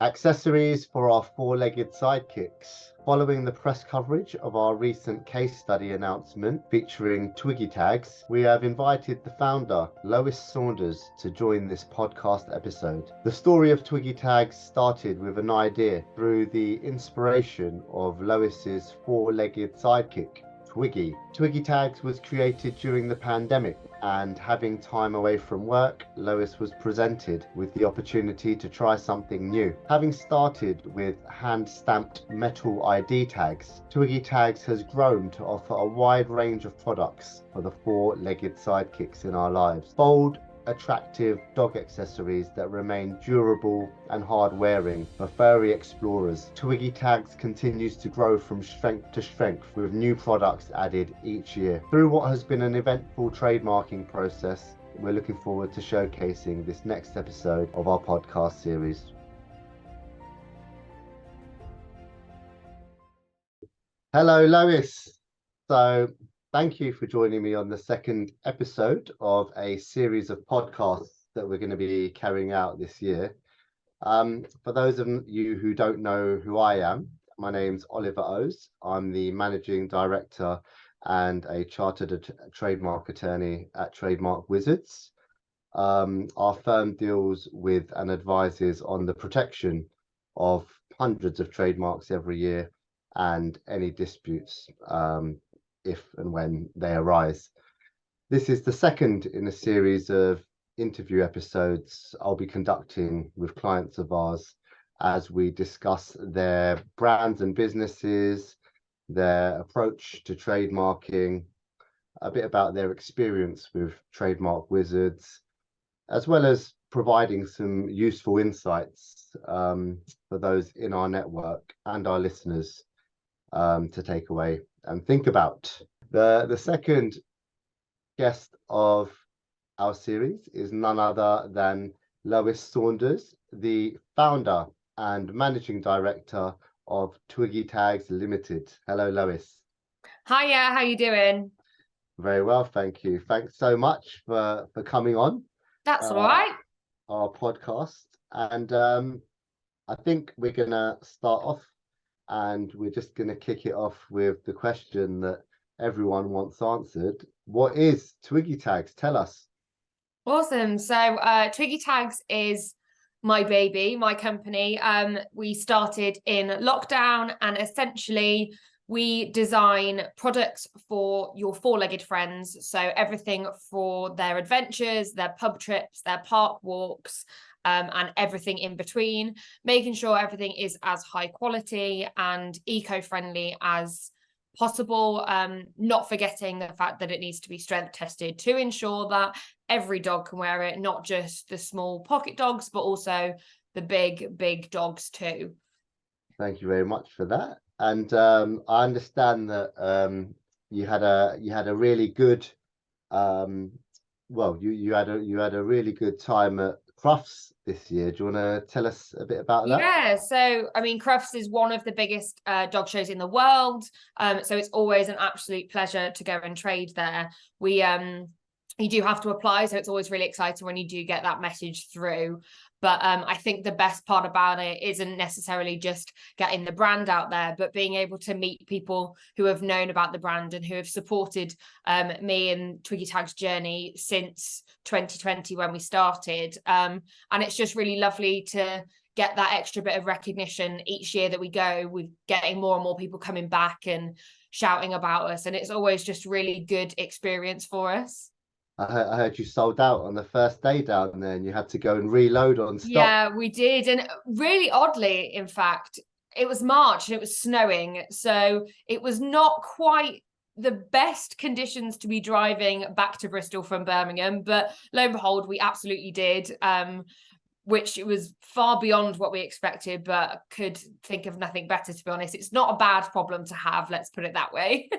Accessories for our four-legged sidekicks. Following the press coverage of our recent case study announcement featuring Twiggy Tags, we have invited the founder, Lois Saunders, to join this podcast episode. The story of Twiggy Tags started with an idea through the inspiration of Lois's four-legged sidekick, Twiggy. Twiggy Tags was created during the pandemic, and having time away from work, Lois was presented with the opportunity to try something new. Having started with hand-stamped metal ID tags, Twiggy Tags has grown to offer a wide range of products for the four-legged sidekicks in our lives. Bold, attractive dog accessories that remain durable and hard-wearing for furry explorers. Twiggy Tags continues to grow from strength to strength with new products added each year. Through what has been an eventful trademarking process, we're looking forward to showcasing this next episode of our podcast series. Hello, Lois. Thank you for joining me on the second episode of a series of podcasts that we're going to be carrying out this year. For those of you who don't know who I am, my name's Oliver Oguz. I'm the Managing Director and a Chartered Trademark Attorney at Trademark Wizards. Our firm deals with and advises on the protection of hundreds of trademarks every year and any disputes if and when they arise. This is the second in a series of interview episodes I'll be conducting with clients of ours as we discuss their brands and businesses, their approach to trademarking, a bit about their experience with Trademark Wizards, as well as providing some useful insights for those in our network and our listeners to take away and think about. The second guest of our series is none other than Lois Saunders, the founder and managing director of Twiggy Tags Limited. Hello, Lois. Hiya, how you doing? Very well, thank you. Thanks so much for coming on. That's all right. Our podcast. And I think we're going to start off and we're just going to kick it off with the question that everyone wants answered. What is Twiggy Tags? Tell us. Awesome. So Twiggy Tags is my baby, my company. We started in lockdown, and essentially we design products for your four-legged friends. So everything for their adventures, their pub trips, their park walks, and everything in between, making sure everything is as high quality and eco-friendly as possible, not forgetting the fact that it needs to be strength tested to ensure that every dog can wear it, not just the small pocket dogs, but also the big dogs too. Thank you very much for that. And I understand that you had a really good you had a really good time at Crufts this year. Do you want to tell us a bit about that? Yeah, so I mean, Crufts is one of the biggest dog shows in the world. So it's always an absolute pleasure to go and trade there. You do have to apply, so it's always really exciting when you do get that message through. But I think the best part about it isn't necessarily just getting the brand out there, but being able to meet people who have known about the brand and who have supported me and Twiggy Tags' journey since 2020 when we started. And it's just really lovely to get that extra bit of recognition each year that we go. We're getting more and more people coming back and shouting about us. And it's always just really good experience for us. I heard you sold out on the first day down there and you had to go and reload on stock. Yeah, we did. And really oddly, in fact, it was March and it was snowing. So it was not quite the best conditions to be driving back to Bristol from Birmingham. But lo and behold, we absolutely did. Which was far beyond what we expected, but could think of nothing better, to be honest. It's not a bad problem to have, let's put it that way.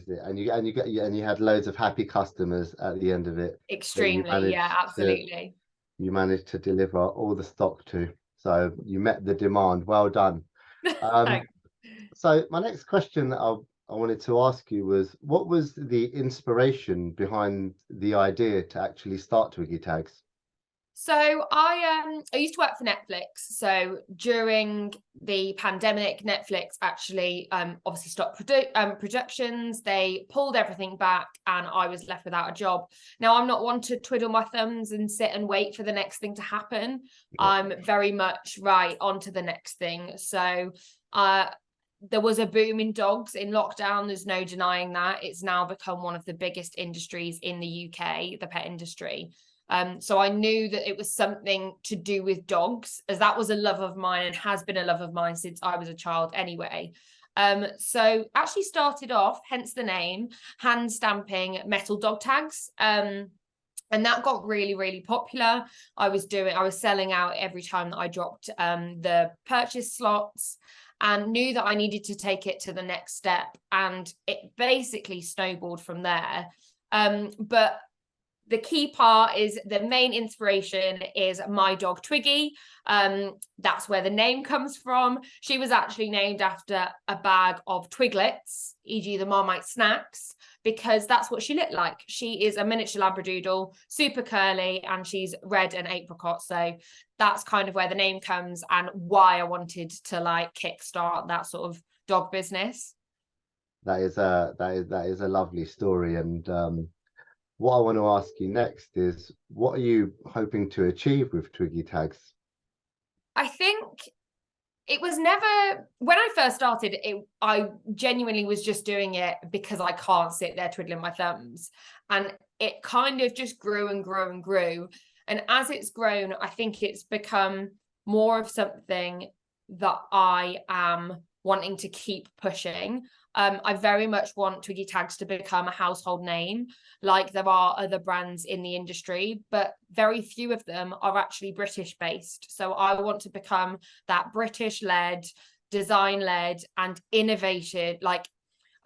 And you had loads of happy customers at the end of it. Extremely, yeah, absolutely. You managed to deliver all the stock to, so you met the demand. Well done. So my next question that I wanted to ask you was, what was the inspiration behind the idea to actually start Twiggy Tags? So I used to work for Netflix. So during the pandemic, Netflix actually obviously stopped productions. They pulled everything back, and I was left without a job. Now, I'm not one to twiddle my thumbs and sit and wait for the next thing to happen. I'm very much right on to the next thing. So there was a boom in dogs in lockdown. There's no denying that. It's now become one of the biggest industries in the UK, the pet industry. So I knew that it was something to do with dogs, as that was a love of mine and has been a love of mine since I was a child anyway. So actually started off, hence the name, hand stamping metal dog tags. And that got really, really popular. I was selling out every time that I dropped the purchase slots, and knew that I needed to take it to the next step. And it basically snowballed from there. But the key part is the main inspiration is my dog Twiggy. That's where the name comes from. She was actually named after a bag of Twiglets, e.g. the Marmite snacks, because that's what she looked like. She is a miniature Labradoodle, super curly, and she's red and apricot. So that's kind of where the name comes, and why I wanted to kickstart that sort of dog business. That is a lovely story. And what I want to ask you next is, what are you hoping to achieve with Twiggy Tags? I think it was never, when I first started, I genuinely was just doing it because I can't sit there twiddling my thumbs. And it kind of just grew and grew and grew. And as it's grown, I think it's become more of something that I am wanting to keep pushing. I very much want Twiggy Tags to become a household name, like there are other brands in the industry, but very few of them are actually British based. So I want to become that British led, design led, and innovation. Like,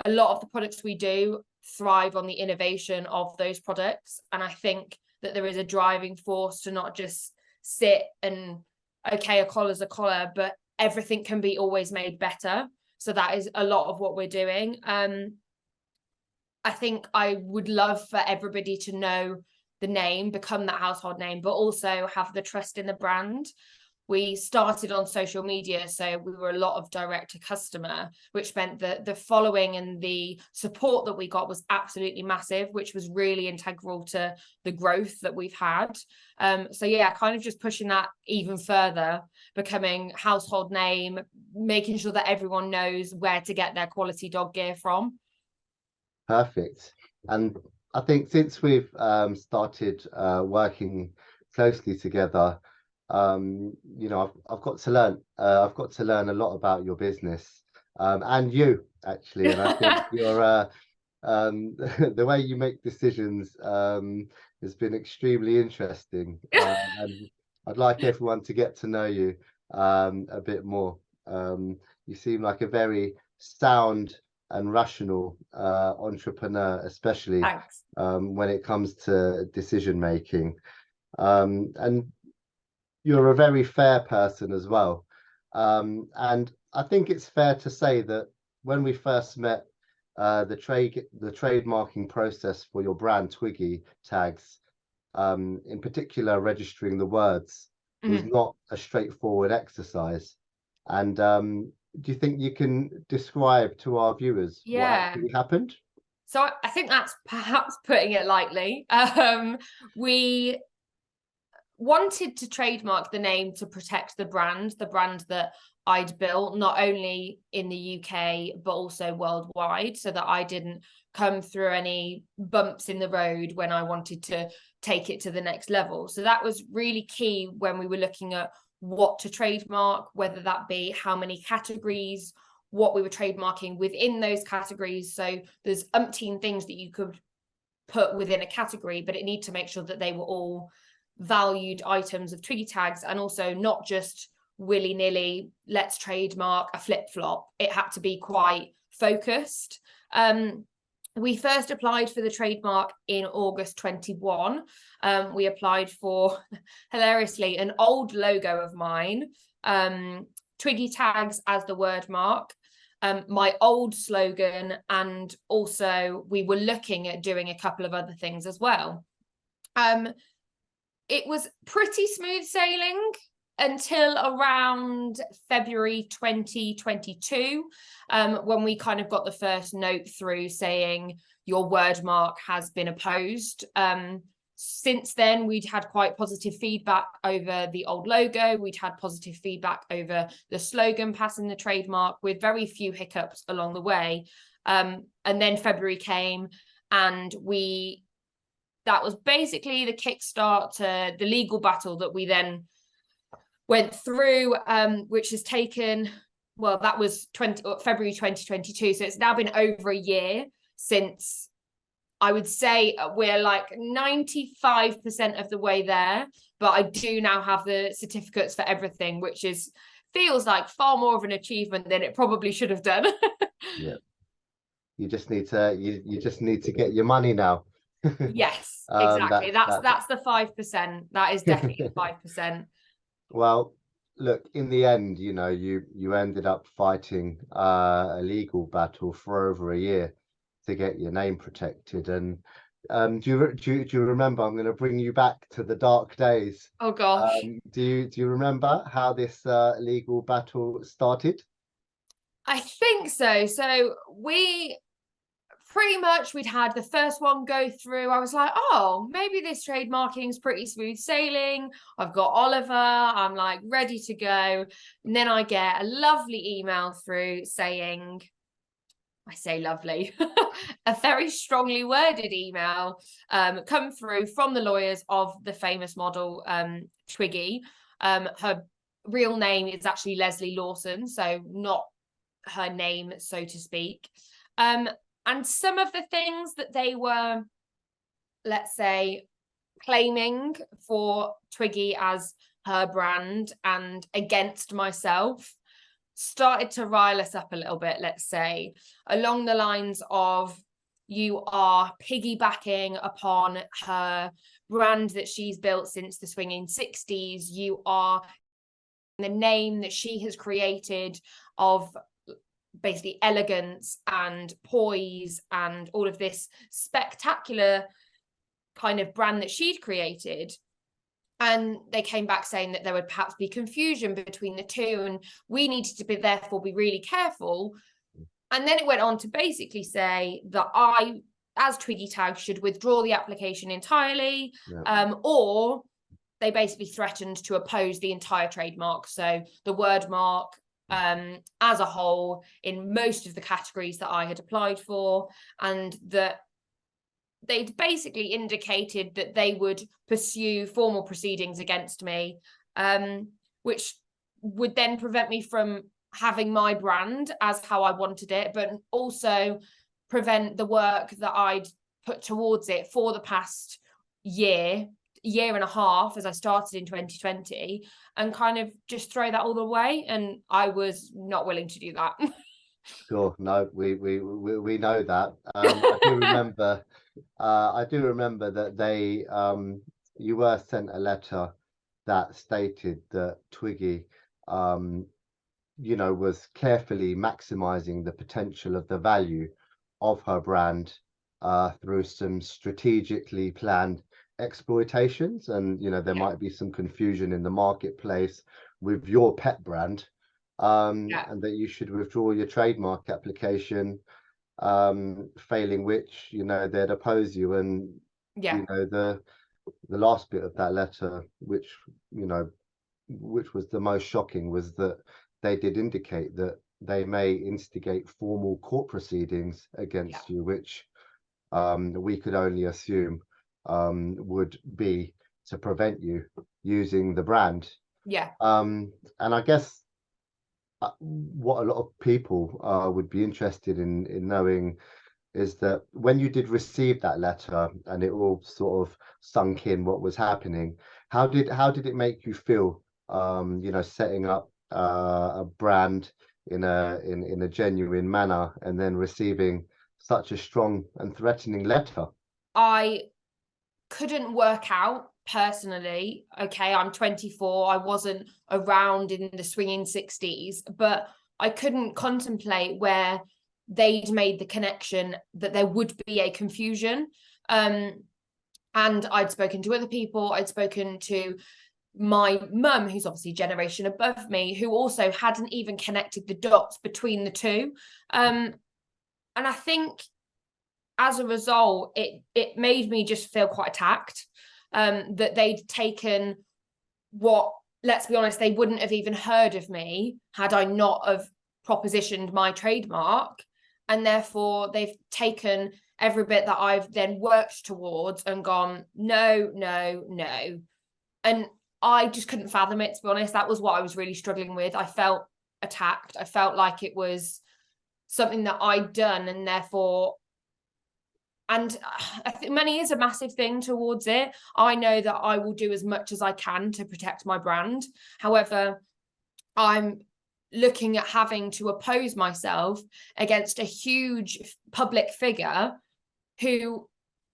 a lot of the products we do thrive on the innovation of those products. And I think that there is a driving force to not just sit and, okay, a collar's a collar, but everything can be always made better. So that is a lot of what we're doing. I think I would love for everybody to know the name, become that household name, but also have the trust in the brand. We started on social media, so we were a lot of direct to customer, which meant that the following and the support that we got was absolutely massive, which was really integral to the growth that we've had. So yeah, kind of just pushing that even further, becoming household name, making sure that everyone knows where to get their quality dog gear from. Perfect. And I think since we've started working closely together, I've got to learn. I've got to learn a lot about your business, and you actually. And I think your the way you make decisions has been extremely interesting. And I'd like everyone to get to know you a bit more. You seem like a very sound and rational entrepreneur, especially when it comes to decision making. And you're a very fair person as well. And I think it's fair to say that when we first met, the trademarking process for your brand Twiggy Tags, in particular registering the words, was not a straightforward exercise. And do you think you can describe to our viewers what actually happened? So I think that's perhaps putting it lightly. We wanted to trademark the name to protect the brand that I'd built, not only in the UK, but also worldwide, so that I didn't come through any bumps in the road when I wanted to take it to the next level. So that was really key when we were looking at what to trademark, whether that be how many categories, what we were trademarking within those categories. So there's umpteen things that you could put within a category, but it needed to make sure that they were all valued items of Twiggy Tags, and also not just willy-nilly, let's trademark a flip-flop. It had to be quite focused. We first applied for the trademark in August 21. We applied for, hilariously, an old logo of mine, Twiggy Tags as the word mark, my old slogan, and also we were looking at doing a couple of other things as well. it was pretty smooth sailing until around February 2022, when we kind of got the first note through saying your word mark has been opposed. Since then, we'd had quite positive feedback over the old logo. We'd had positive feedback over the slogan passing the trademark, with very few hiccups along the way. And then February came, and that was basically the kickstart to the legal battle that we then went through, which has taken, well, that was February 2022. So it's now been over a year since. I would say we're like 95% of the way there, but I do now have the certificates for everything, which feels like far more of an achievement than it probably should have done. Yeah. You just need to get your money now. Yes, exactly. That's the 5%. That is definitely 5%. Well, look, in the end, you ended up fighting a legal battle for over a year to get your name protected. And do you remember? I'm going to bring you back to the dark days. Oh gosh. Do you remember how this legal battle started? I think so. So we'd had the first one go through. I was like, oh, maybe this trademarking is pretty smooth sailing. I've got Oliver. I'm like ready to go. And then I get a lovely email through saying, I say lovely, a very strongly worded email come through from the lawyers of the famous model, Twiggy. Her real name is actually Leslie Lawson, so not her name, so to speak. And some of the things that they were, let's say, claiming for Twiggy as her brand and against myself started to rile us up a little bit, let's say, along the lines of, you are piggybacking upon her brand that she's built since the swinging 60s. You are the name that she has created of basically elegance and poise and all of this spectacular kind of brand that she'd created. And they came back saying that there would perhaps be confusion between the two, and we needed to therefore be really careful. And then it went on to basically say that I, as Twiggy Tags, should withdraw the application entirely, or they basically threatened to oppose the entire trademark. So the word mark as a whole in most of the categories that I had applied for, and that they'd basically indicated that they would pursue formal proceedings against me, which would then prevent me from having my brand as how I wanted it, but also prevent the work that I'd put towards it for the past year and a half, as I started in 2020, and kind of just throw that all away. And I was not willing to do that. Sure. No, we know that. I do remember that you were sent a letter that stated that Twiggy, was carefully maximizing the potential of the value of her brand through some strategically planned exploitations. And, there might be some confusion in the marketplace with your pet brand, and that you should withdraw your trademark application, failing which, they'd oppose you. And, the last bit of that letter, which was the most shocking, was that they did indicate that they may instigate formal court proceedings against you, which we could only assume would be to prevent you using the brand. And I guess what a lot of people would be interested in knowing is that when you did receive that letter and it all sort of sunk in what was happening, how did it make you feel, setting up a brand in a genuine manner and then receiving such a strong and threatening letter? I couldn't work out personally. Okay, I'm 24. I wasn't around in the swinging 60s, but I couldn't contemplate where they'd made the connection that there would be a confusion. And I'd spoken to other people. I'd spoken to my mum, who's obviously a generation above me, who also hadn't even connected the dots between the two. And I think as a result, it made me just feel quite attacked, that they'd taken what, let's be honest, they wouldn't have even heard of me had I not have propositioned my trademark. And therefore they've taken every bit that I've then worked towards and gone, no, no, no. And I just couldn't fathom it, to be honest. That was what I was really struggling with. I felt attacked. I felt like it was something that I'd done, and therefore, and I think money is a massive thing towards it. I know that I will do as much as I can to protect my brand. However, I'm looking at having to oppose myself against a huge public figure who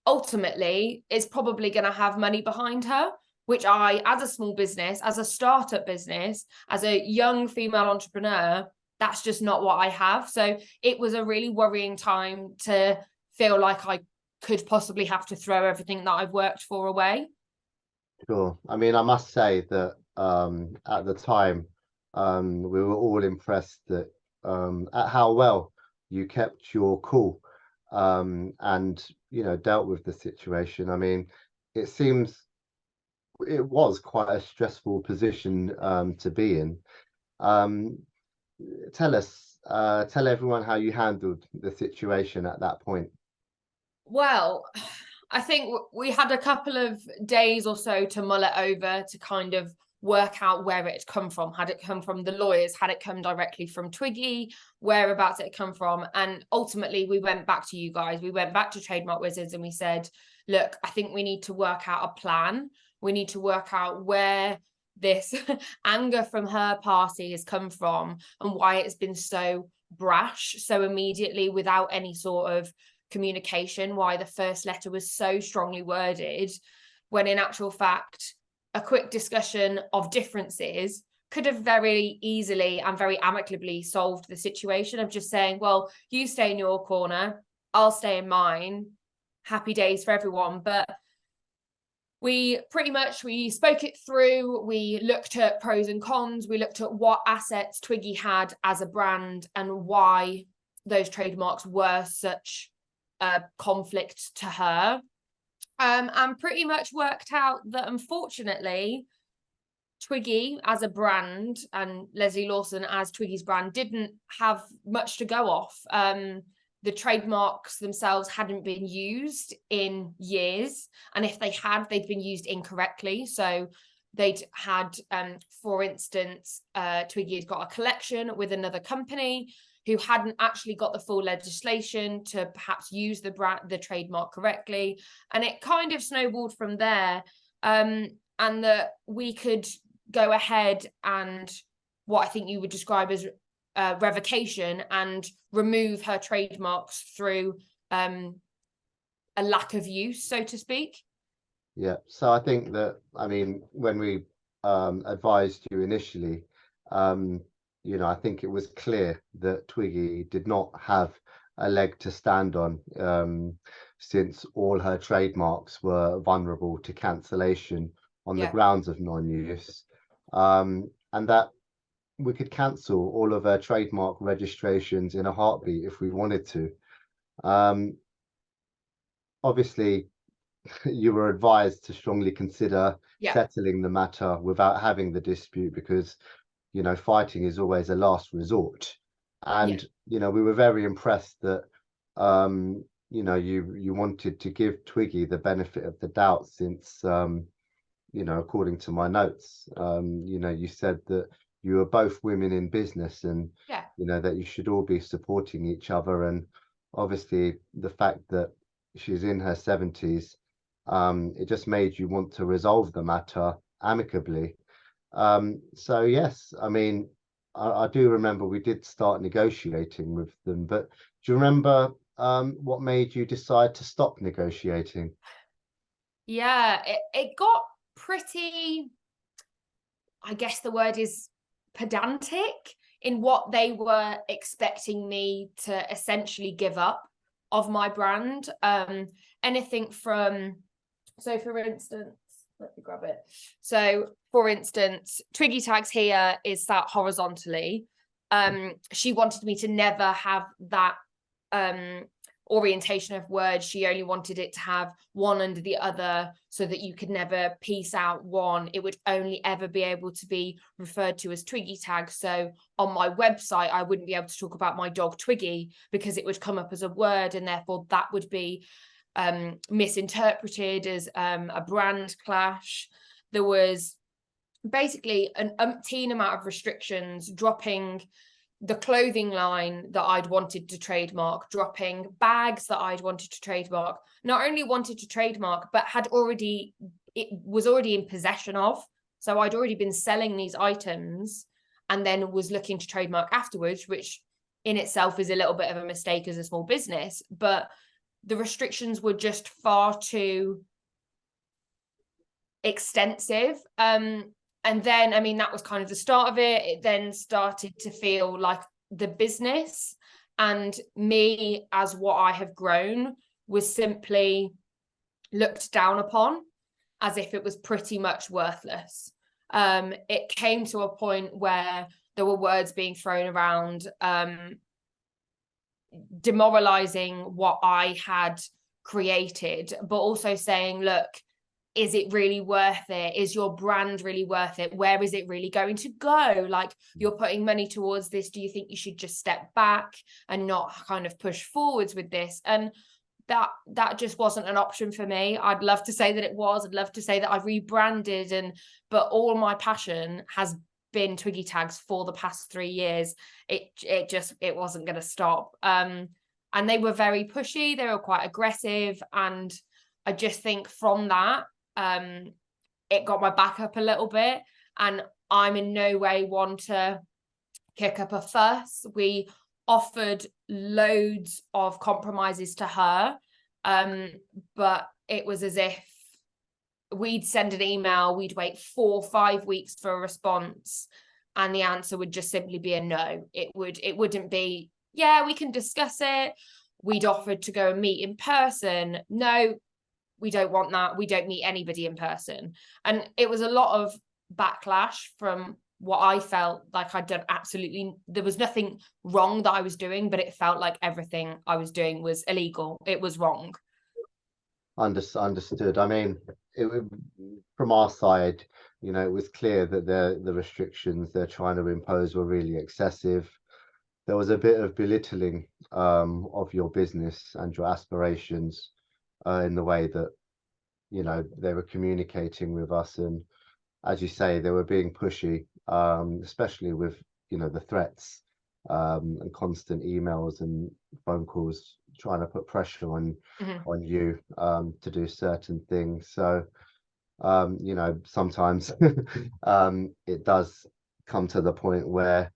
ultimately is probably going to have money behind her, which I, as a small business, as a startup business, as a young female entrepreneur, that's just not what I have. So it was a really worrying time to feel like I could possibly have to throw everything that I've worked for away. Sure. I mean, I must say that at the time, we were all impressed that at how well you kept your cool, and dealt with the situation. I mean, it seems it was quite a stressful position to be in. Um, tell everyone how you handled the situation at that point. Well, I think we had a couple of days or so to mull it over, to kind of work out where it had come from. Had it come from the lawyers? Had it come directly from Twiggy? Whereabouts it had come from? And ultimately, we went back to you guys. We went back to Trademark Wizards and we said, look, I think we need to work out a plan. We need to work out where this anger from her party has come from and why it's been so brash, so immediately, without any sort of communication, why the first letter was so strongly worded, when in actual fact a quick discussion of differences could have very easily and very amicably solved the situation of just saying, well, you stay in your corner, I'll stay in mine, happy days for everyone. But we spoke it through. We looked at pros and cons. We looked at what assets Twiggy had as a brand and why those trademarks were such conflict to her, and pretty much worked out that unfortunately Twiggy as a brand and Leslie Lawson as Twiggy's brand didn't have much to go off. The trademarks themselves hadn't been used in years, and if they had, they'd been used incorrectly. So they'd had, for instance, Twiggy had got a collection with another company who hadn't actually got the full legislation to perhaps use the trademark correctly. And it kind of snowballed from there. And that we could go ahead and, what I think you would describe as revocation, and remove her trademarks through a lack of use, so to speak. Yeah. So I think that, I mean, when we advised you initially, I think it was clear that Twiggy did not have a leg to stand on, since all her trademarks were vulnerable to cancellation on the grounds of non-use, and that we could cancel all of her trademark registrations in a heartbeat if we wanted to. Obviously, you were advised to strongly consider settling the matter without having the dispute, because fighting is always a last resort. And we were very impressed that you wanted to give Twiggy the benefit of the doubt, since according to my notes, you said that you were both women in business, and that you should all be supporting each other. And obviously the fact that she's in her 70s, it just made you want to resolve the matter amicably. So yes, I mean, I do remember we did start negotiating with them, but do you remember what made you decide to stop negotiating? Yeah, it got pretty, I guess the word is pedantic, in what they were expecting me to essentially give up of my brand. Anything from So for instance, let me grab it. So for instance, Twiggy Tags here is sat horizontally. She wanted me to never have that orientation of words. She only wanted it to have one under the other so that you could never piece out one. It would only ever be able to be referred to as Twiggy Tag. So on my website, I wouldn't be able to talk about my dog Twiggy because it would come up as a word, and therefore that would be misinterpreted as a brand clash. There was basically an umpteen amount of restrictions, dropping the clothing line that I'd wanted to trademark, dropping bags that I'd wanted to trademark, not only wanted to trademark, but it was already in possession of. So I'd already been selling these items and then was looking to trademark afterwards, which in itself is a little bit of a mistake as a small business, but the restrictions were just far too extensive. And then, I mean, that was kind of the start of it. It then started to feel like the business and me as what I have grown was simply looked down upon as if it was pretty much worthless. It came to a point where there were words being thrown around, demoralizing what I had created, but also saying, look, is it really worth it? Is your brand really worth it? Where is it really going to go? Like, you're putting money towards this. Do you think you should just step back and not kind of push forwards with this? And that just wasn't an option for me. I'd love to say that it was. I'd love to say that I rebranded, but all my passion has been Twiggy Tags for the past 3 years. It wasn't going to stop. And they were very pushy. They were quite aggressive. And I just think from that, it got my back up a little bit, and I'm in no way one to kick up a fuss. We offered loads of compromises to her, but it was as if we'd send an email, we'd wait 4 or 5 weeks for a response, and the answer would just simply be a no. It wouldn't be, yeah, we can discuss it. We'd offered to go and meet in person. No, we don't want that. We don't meet anybody in person. And it was a lot of backlash from what I felt like I'd done. Absolutely, there was nothing wrong that I was doing, but it felt like everything I was doing was illegal. It was wrong. Understood. I mean, from our side, it was clear that the restrictions they're trying to impose were really excessive. There was a bit of belittling of your business and your aspirations in the way that they were communicating with us, and as you say, they were being pushy, especially with the threats and constant emails and phone calls trying to put pressure on you to do certain things. So sometimes it does come to the point where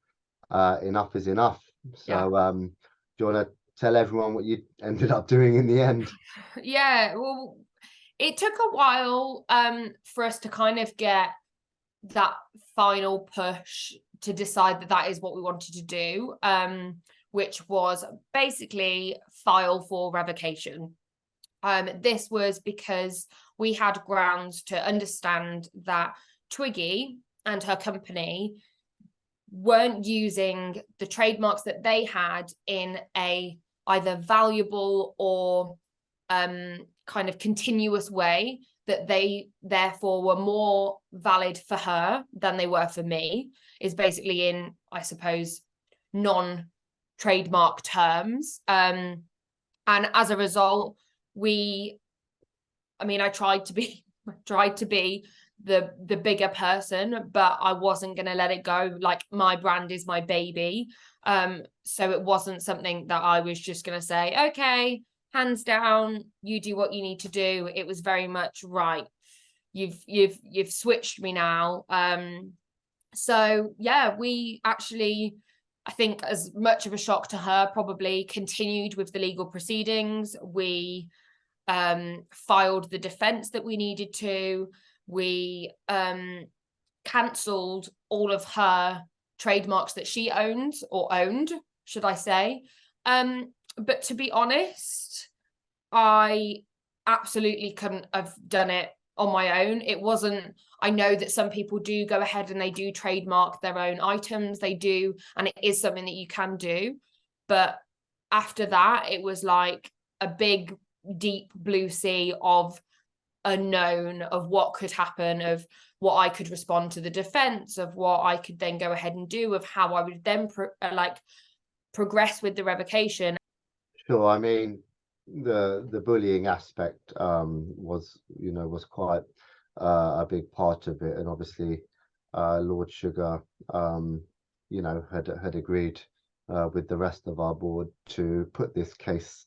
enough is enough. So do you want to tell everyone what you ended up doing in the end? Yeah, well, it took a while for us to kind of get that final push to decide that is what we wanted to do, which was basically file for revocation. This was because we had grounds to understand that Twiggy and her company weren't using the trademarks that they had in a either valuable or kind of continuous way, that they therefore were more valid for her than they were for me, is basically in, I suppose, non-trademark terms. And as a result, I tried to be the bigger person, but I wasn't going to let it go. Like, my brand is my baby. So it wasn't something that I was just going to say, okay, hands down, you do what you need to do. It was very much, right, you've switched me now. So yeah, we actually, I think, as much of a shock to her, probably continued with the legal proceedings. We filed the defense that we needed to. We cancelled all of her trademarks that she owned, should I say. But to be honest, I absolutely couldn't have done it on my own. It wasn't, I know that some people do go ahead and they do trademark their own items, they do, and it is something that you can do. But after that, it was like a big, deep blue sea of unknown, of what could happen, of what I could respond to the defense, of what I could then go ahead and do, of how I would then progress with the revocation. Sure. I mean, the bullying aspect was quite a big part of it, and obviously Lord Sugar had agreed with the rest of our board to put this case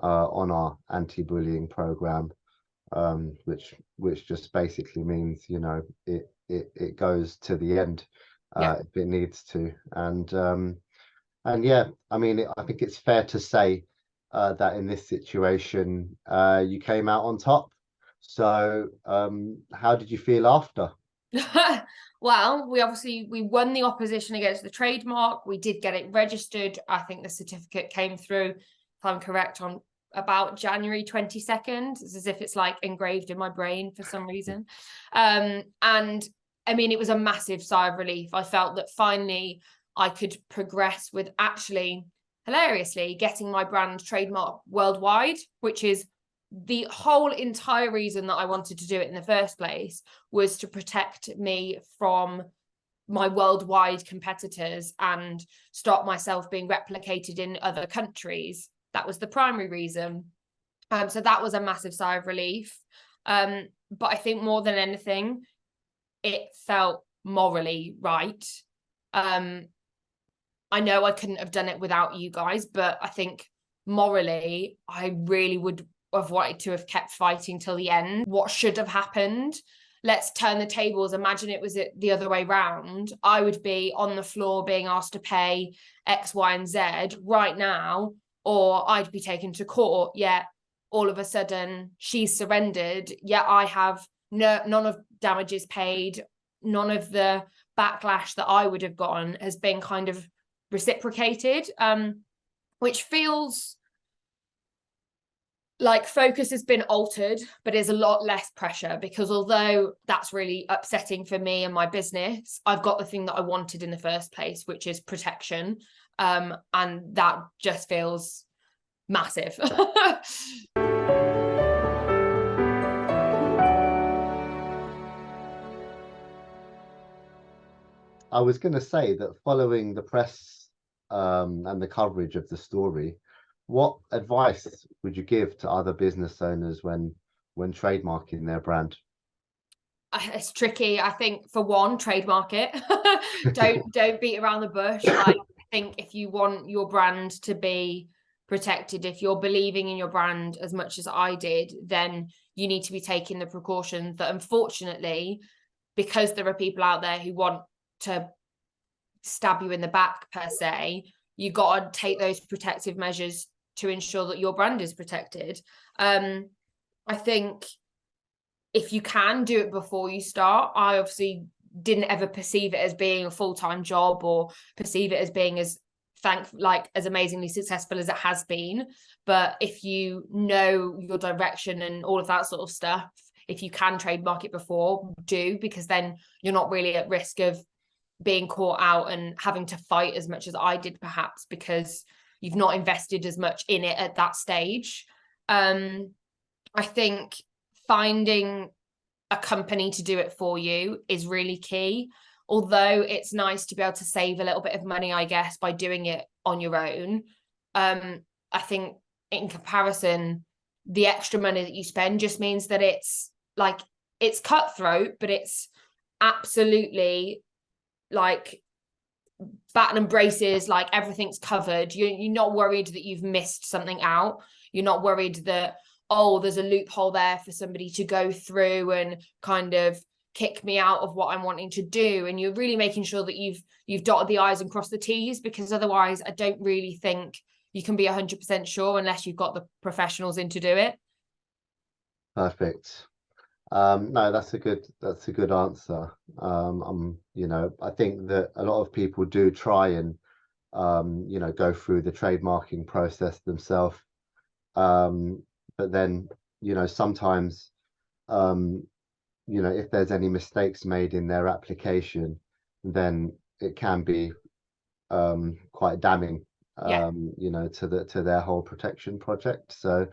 on our anti-bullying program, which just basically means it goes to the end if it needs to. And yeah, I mean, I think it's fair to say that in this situation you came out on top. So how did you feel after? Well, we won the opposition against the trademark. We did get it registered. I think the certificate came through, if I'm correct, on about January 22nd. It's as if it's like engraved in my brain for some reason. And I mean, it was a massive sigh of relief. I felt that finally I could progress with actually, hilariously, getting my brand trademark worldwide, which is the whole entire reason that I wanted to do it in the first place, was to protect me from my worldwide competitors and stop myself being replicated in other countries. That was the primary reason. So that was a massive sigh of relief. But I think more than anything, it felt morally right. I know I couldn't have done it without you guys, but I think morally, I really would have wanted to have kept fighting till the end. What should have happened? Let's turn the tables. Imagine it was the other way round. I would be on the floor being asked to pay X, Y, and Z right now, or I'd be taken to court. Yet all of a sudden she's surrendered. Yet I have none of damages paid. None of the backlash that I would have gotten has been kind of reciprocated, which feels like focus has been altered, but there's a lot less pressure, because although that's really upsetting for me and my business, I've got the thing that I wanted in the first place, which is protection. And that just feels massive. I was going to say that following the press and the coverage of the story, what advice would you give to other business owners when trademarking their brand? It's tricky. I think, for one, trademark it. don't beat around the bush. Like, I think if you want your brand to be protected, if you're believing in your brand as much as I did, then you need to be taking the precautions that, unfortunately, because there are people out there who want to stab you in the back per se, you got to take those protective measures to ensure that your brand is protected. I think if you can do it before you start, I obviously didn't ever perceive it as being a full-time job or perceive it as being as amazingly successful as it has been. But if you know your direction and all of that sort of stuff, if you can trademark it before, do, because then you're not really at risk of being caught out and having to fight as much as I did, perhaps, because you've not invested as much in it at that stage. I think finding a company to do it for you is really key. Although it's nice to be able to save a little bit of money, I guess, by doing it on your own. I think in comparison, the extra money that you spend just means that it's cutthroat, but it's absolutely like baton and braces, like everything's covered. You're not worried that you've missed something out. You're not worried that, oh, there's a loophole there for somebody to go through and kind of kick me out of what I'm wanting to do. And you're really making sure that you've dotted the I's and crossed the T's, because otherwise I don't really think you can be 100% sure unless you've got the professionals in to do it. Perfect. No, that's a good answer. I think that a lot of people do try and go through the trademarking process themselves. But then you know, sometimes, you know, if there's any mistakes made in their application, then it can be quite damning, Yeah. you know, to their whole protection project. So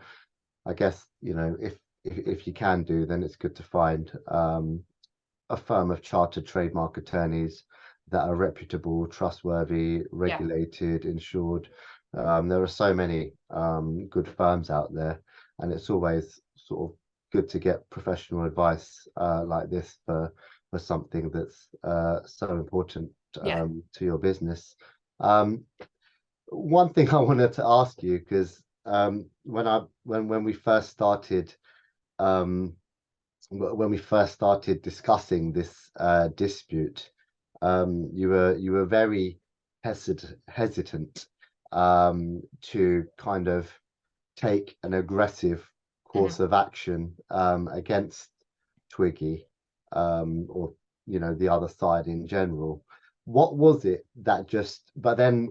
I guess, you know, if you can do, then it's good to find a firm of chartered trademark attorneys that are reputable, trustworthy, Yeah. regulated, insured. There are so many good firms out there, and it's always sort of good to get professional advice like this for something that's so important Yeah. to your business. Um, One thing I wanted to ask you, because when we first started um, when we first started discussing this dispute, you were very hesitant to kind of take an aggressive course Mhm. of action against Twiggy, or you know, the other side in general. What was it that just? But then,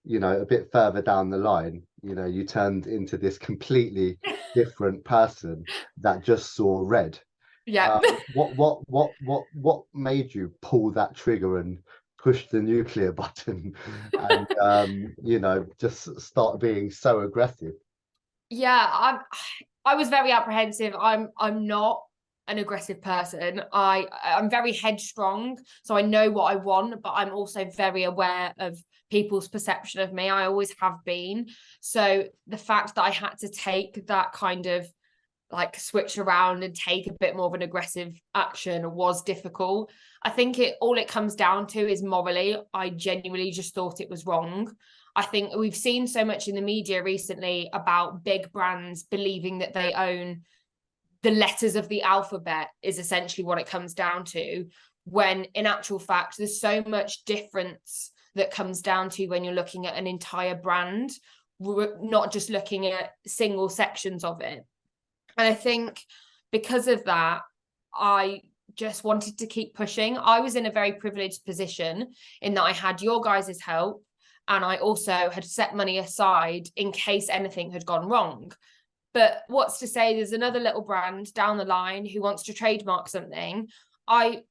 you know, a bit further down the line, you know, you turned into this completely different person that just saw red. Yeah. What made you pull that trigger and push the nuclear button and you know, just start being so aggressive? Yeah, I was very apprehensive. I'm not an aggressive person. I'm very headstrong, so I know what I want, but I'm also very aware of people's perception of me. I always have been. So the fact that I had to take that kind of like switch around and take a bit more of an aggressive action was difficult. I think it comes down to is morally, I genuinely just thought it was wrong. I think we've seen so much in the media recently about big brands believing that they own the letters of the alphabet is essentially what it comes down to, when in actual fact there's so much difference that comes down to when you're looking at an entire brand, not just looking at single sections of it. And I think because of that, I just wanted to keep pushing. I was in a very privileged position in that I had your guys' help, and I also had set money aside in case anything had gone wrong. But what's to say there's another little brand down the line who wants to trademark something? I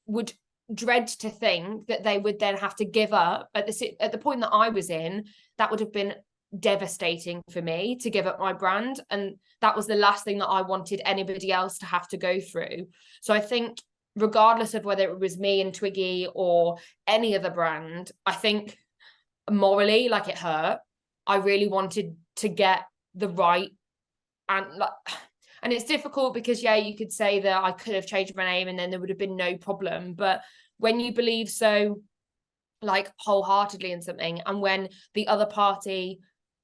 would dread to think that they would then have to give up at the point that I was in. That would have been devastating for me to give up my brand, and that was the last thing that I wanted anybody else to have to go through. So I think regardless of whether it was me and Twiggy or any other brand, I think morally, like, it hurt. I really wanted to get the right, and like, and it's difficult because yeah, you could say that I could have changed my name and then there would have been no problem, but when you believe so like wholeheartedly in something, and when the other party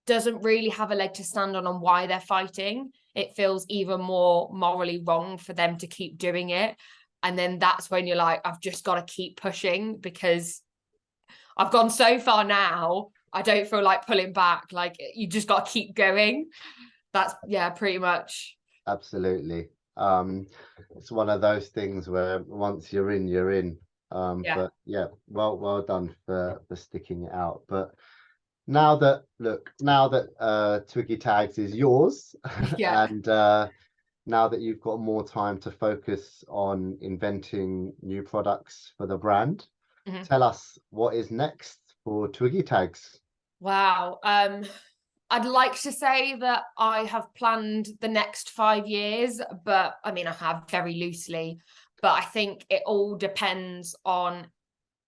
doesn't really have a leg to stand on why they're fighting, it feels even more morally wrong for them to keep doing it. And then that's when you're like, I've just got to keep pushing because I've gone so far now. I don't feel like pulling back. Like, you just got to keep going. That's, yeah, pretty much. Absolutely. It's one of those things where once you're in, you're in. Yeah. But yeah, well done for sticking it out. But now that Twiggy Tags is yours, Yeah. and now that you've got more time to focus on inventing new products for the brand, Mhm. tell us what is next for Twiggy Tags. Wow. I'd like to say that I have planned the next 5 years, but I mean, I have very loosely. But I think it all depends on,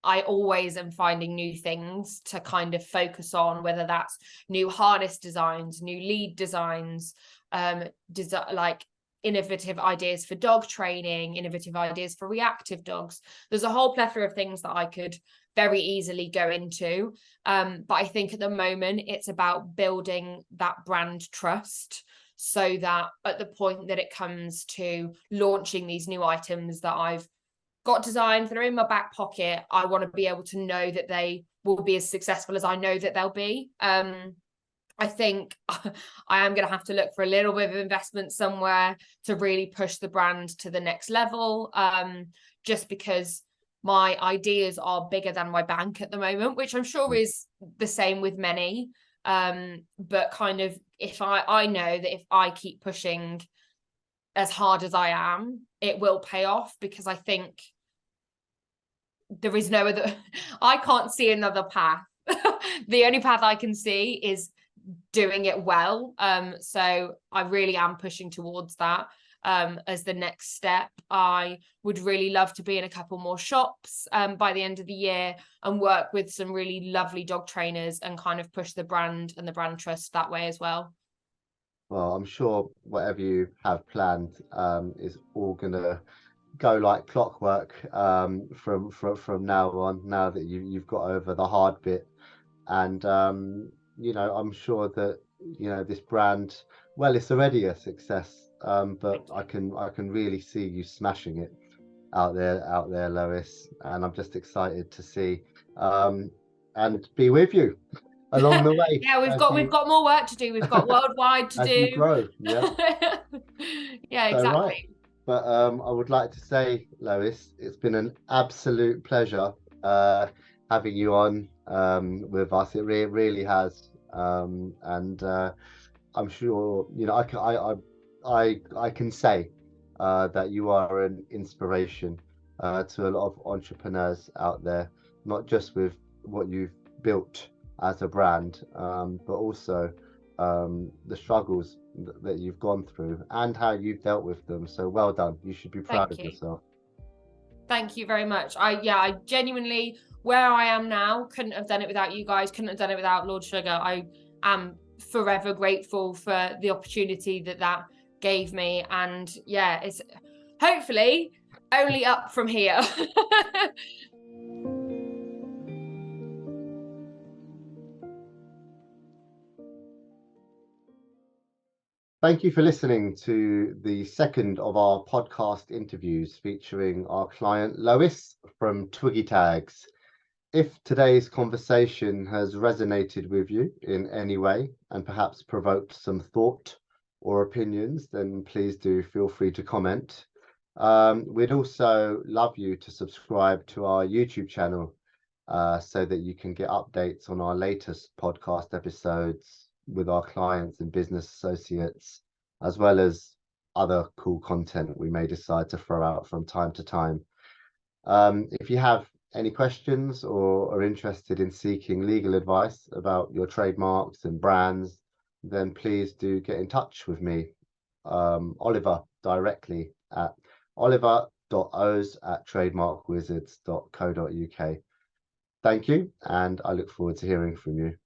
I always am finding new things to kind of focus on, whether that's new harness designs, new lead designs, like innovative ideas for dog training, innovative ideas for reactive dogs. There's a whole plethora of things that I could very easily go into. But I think at the moment it's about building that brand trust, so that at the point that it comes to launching these new items that I've got designs that are in my back pocket, I want to be able to know that they will be as successful as I know that they'll be. I think I am going to have to look for a little bit of investment somewhere to really push the brand to the next level, just because my ideas are bigger than my bank at the moment, which I'm sure is the same with many. But kind of, if I know that if I keep pushing as hard as I am, it will pay off, because I think there is no other, I can't see another path. The only path I can see is doing it well. So I really am pushing towards that as the next step. I would really love to be in a couple more shops by the end of the year, and work with some really lovely dog trainers and kind of push the brand and the brand trust that way as well. Well, I'm sure whatever you have planned is all gonna go like clockwork from now on. Now that you've got over the hard bit, and I'm sure that this brand, well, it's already a success, but I can really see you smashing it out there, Lois, and I'm just excited to see and be with you along the way Yeah, we've as got more work to do. We've got worldwide to as do. you grow. Yeah. Yeah, So, exactly. right. But I would like to say, Lois, it's been an absolute pleasure having you on with us. It really has, and I'm sure I can say that you are an inspiration to a lot of entrepreneurs out there, not just with what you've built as a brand, but also the struggles that you've gone through and how you've dealt with them. So well done. You should be proud of yourself. Thank you very much. I genuinely, where I am now, couldn't have done it without you guys, couldn't have done it without Lord Sugar. I am forever grateful for the opportunity that gave me. And yeah, it's hopefully only up from here. Thank you for listening to the second of our podcast interviews featuring our client Lois from Twiggy Tags. If today's conversation has resonated with you in any way and perhaps provoked some thought or opinions, then please do feel free to comment. We'd also love you to subscribe to our YouTube channel so that you can get updates on our latest podcast episodes with our clients and business associates, as well as other cool content we may decide to throw out from time to time. If you have any questions or are interested in seeking legal advice about your trademarks and brands, then please do get in touch with me, Oliver, directly at oliver.oz@trademarkwizards.co.uk. Thank you, and I look forward to hearing from you.